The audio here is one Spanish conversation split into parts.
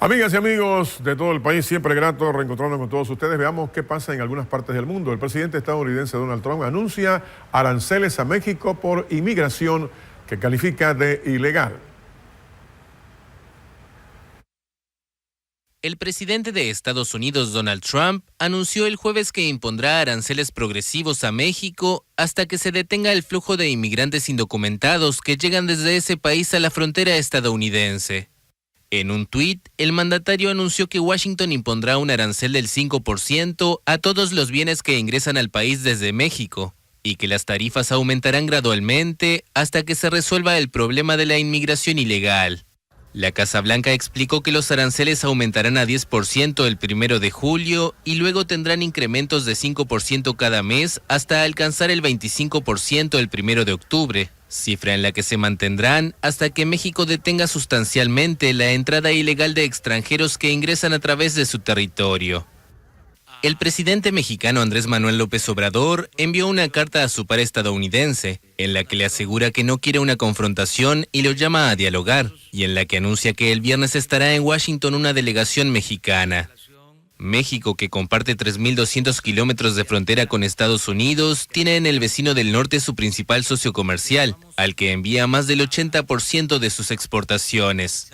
Amigas y amigos de todo el país, siempre grato reencontrarnos con todos ustedes. Veamos qué pasa en algunas partes del mundo. El presidente estadounidense Donald Trump anuncia aranceles a México por inmigración que califica de ilegal. El presidente de Estados Unidos, Donald Trump, anunció el jueves que impondrá aranceles progresivos a México hasta que se detenga el flujo de inmigrantes indocumentados que llegan desde ese país a la frontera estadounidense. En un tuit, el mandatario anunció que Washington impondrá un arancel del 5% a todos los bienes que ingresan al país desde México y que las tarifas aumentarán gradualmente hasta que se resuelva el problema de la inmigración ilegal. La Casa Blanca explicó que los aranceles aumentarán a 10% el 1 de julio y luego tendrán incrementos de 5% cada mes hasta alcanzar el 25% el 1 de octubre, cifra en la que se mantendrán hasta que México detenga sustancialmente la entrada ilegal de extranjeros que ingresan a través de su territorio. El presidente mexicano Andrés Manuel López Obrador envió una carta a su par estadounidense, en la que le asegura que no quiere una confrontación y lo llama a dialogar, y en la que anuncia que el viernes estará en Washington una delegación mexicana. México, que comparte 3.200 kilómetros de frontera con Estados Unidos, tiene en el vecino del norte su principal socio comercial, al que envía más del 80% de sus exportaciones.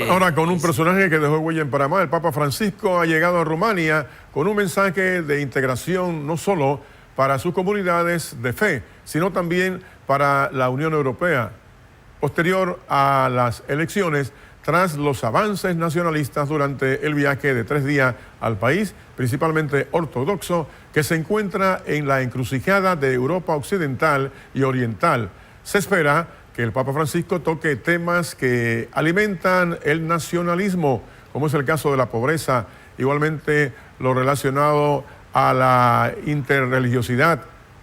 Ahora, con un personaje que dejó huella en Panamá, el Papa Francisco ha llegado a Rumania con un mensaje de integración no solo para sus comunidades de fe, sino también para la Unión Europea. Posterior a las elecciones, tras los avances nacionalistas durante el viaje de 3 días al país, principalmente ortodoxo, que se encuentra en la encrucijada de Europa Occidental y Oriental, se espera que el Papa Francisco toque temas que alimentan el nacionalismo, como es el caso de la pobreza, igualmente lo relacionado a la interreligiosidad.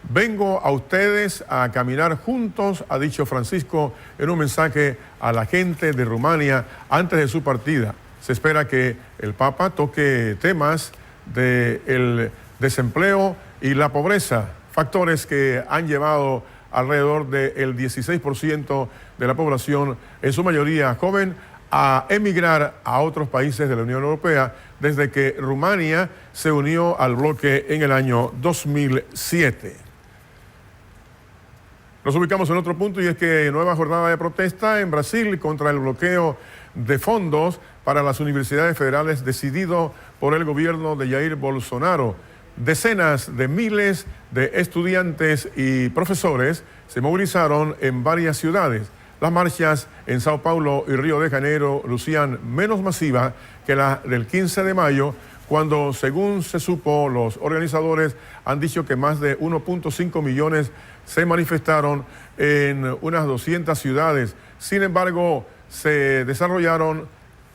Vengo a ustedes a caminar juntos, ha dicho Francisco en un mensaje a la gente de Rumania antes de su partida. Se espera que el Papa toque temas del desempleo y la pobreza, factores que han llevado alrededor del 16% de la población, en su mayoría joven, a emigrar a otros países de la Unión Europea desde que Rumania se unió al bloque en el año 2007. Nos ubicamos en otro punto y es que nueva jornada de protesta en Brasil contra el bloqueo de fondos para las universidades federales decidido por el gobierno de Jair Bolsonaro. Decenas de miles de estudiantes y profesores se movilizaron en varias ciudades. Las marchas en Sao Paulo y Río de Janeiro lucían menos masivas que la del 15 de mayo, cuando, según se supo, los organizadores han dicho que más de 1.5 millones se manifestaron en unas 200 ciudades. Sin embargo, se desarrollaron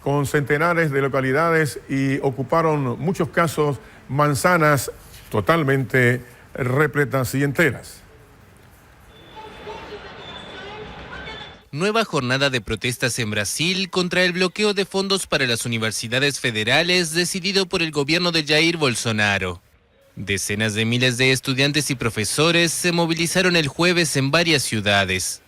con centenares de localidades y ocuparon muchos casos manzanas totalmente repletas y enteras. Nueva jornada de protestas en Brasil contra el bloqueo de fondos para las universidades federales decidido por el gobierno de Jair Bolsonaro. Decenas de miles de estudiantes y profesores se movilizaron el jueves en varias ciudades.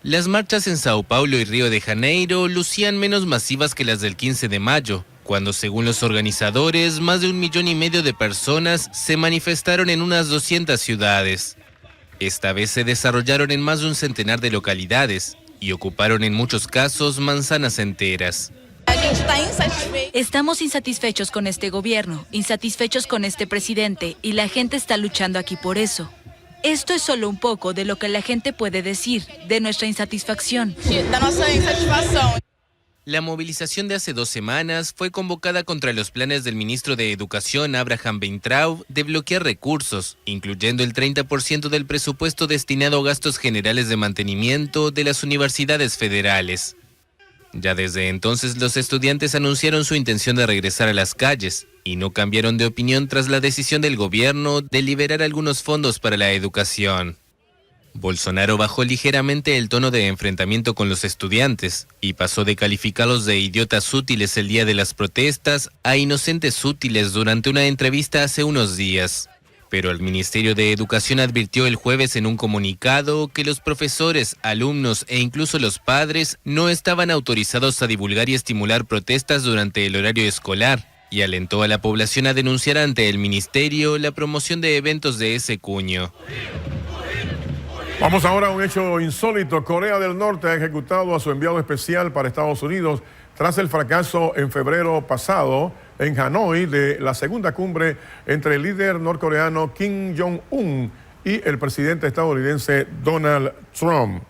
Las marchas en Sao Paulo y Río de Janeiro lucían menos masivas que las del 15 de mayo, cuando, según los organizadores, más de 1,5 millones de personas se manifestaron en unas 200 ciudades. Esta vez se desarrollaron en más de un centenar de localidades y ocuparon en muchos casos manzanas enteras. Estamos insatisfechos con este gobierno, insatisfechos con este presidente, y la gente está luchando aquí por eso. Esto es solo un poco de lo que la gente puede decir de nuestra insatisfacción. La movilización de hace 2 semanas fue convocada contra los planes del ministro de Educación, Abraham Weintraub, de bloquear recursos, incluyendo el 30% del presupuesto destinado a gastos generales de mantenimiento de las universidades federales. Ya desde entonces los estudiantes anunciaron su intención de regresar a las calles y no cambiaron de opinión tras la decisión del gobierno de liberar algunos fondos para la educación. Bolsonaro bajó ligeramente el tono de enfrentamiento con los estudiantes y pasó de calificarlos de idiotas útiles el día de las protestas a inocentes útiles durante una entrevista hace unos días. Pero el Ministerio de Educación advirtió el jueves en un comunicado que los profesores, alumnos e incluso los padres no estaban autorizados a divulgar y estimular protestas durante el horario escolar, y alentó a la población a denunciar ante el ministerio la promoción de eventos de ese cuño. Vamos ahora a un hecho insólito. Corea del Norte ha ejecutado a su enviado especial para Estados Unidos tras el fracaso en febrero pasado en Hanoi de la segunda cumbre entre el líder norcoreano Kim Jong-un y el presidente estadounidense Donald Trump.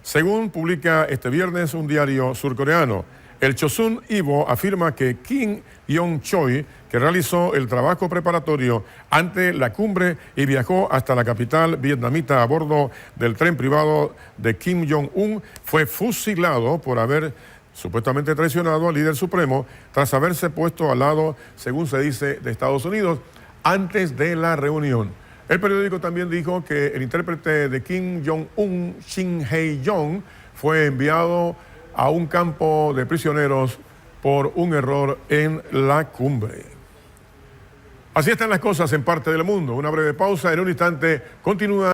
Según publica este viernes un diario surcoreano, el Chosun Ilbo afirma que Kim Yong-chol, que realizó el trabajo preparatorio ante la cumbre y viajó hasta la capital vietnamita a bordo del tren privado de Kim Jong-un, fue fusilado por haber supuestamente traicionado al líder supremo tras haberse puesto al lado, según se dice, de Estados Unidos antes de la reunión. El periódico también dijo que el intérprete de Kim Jong-un, Shin Hae-yong, fue enviado a un campo de prisioneros por un error en la cumbre. Así están las cosas en parte del mundo. Una breve pausa, en un instante continúa.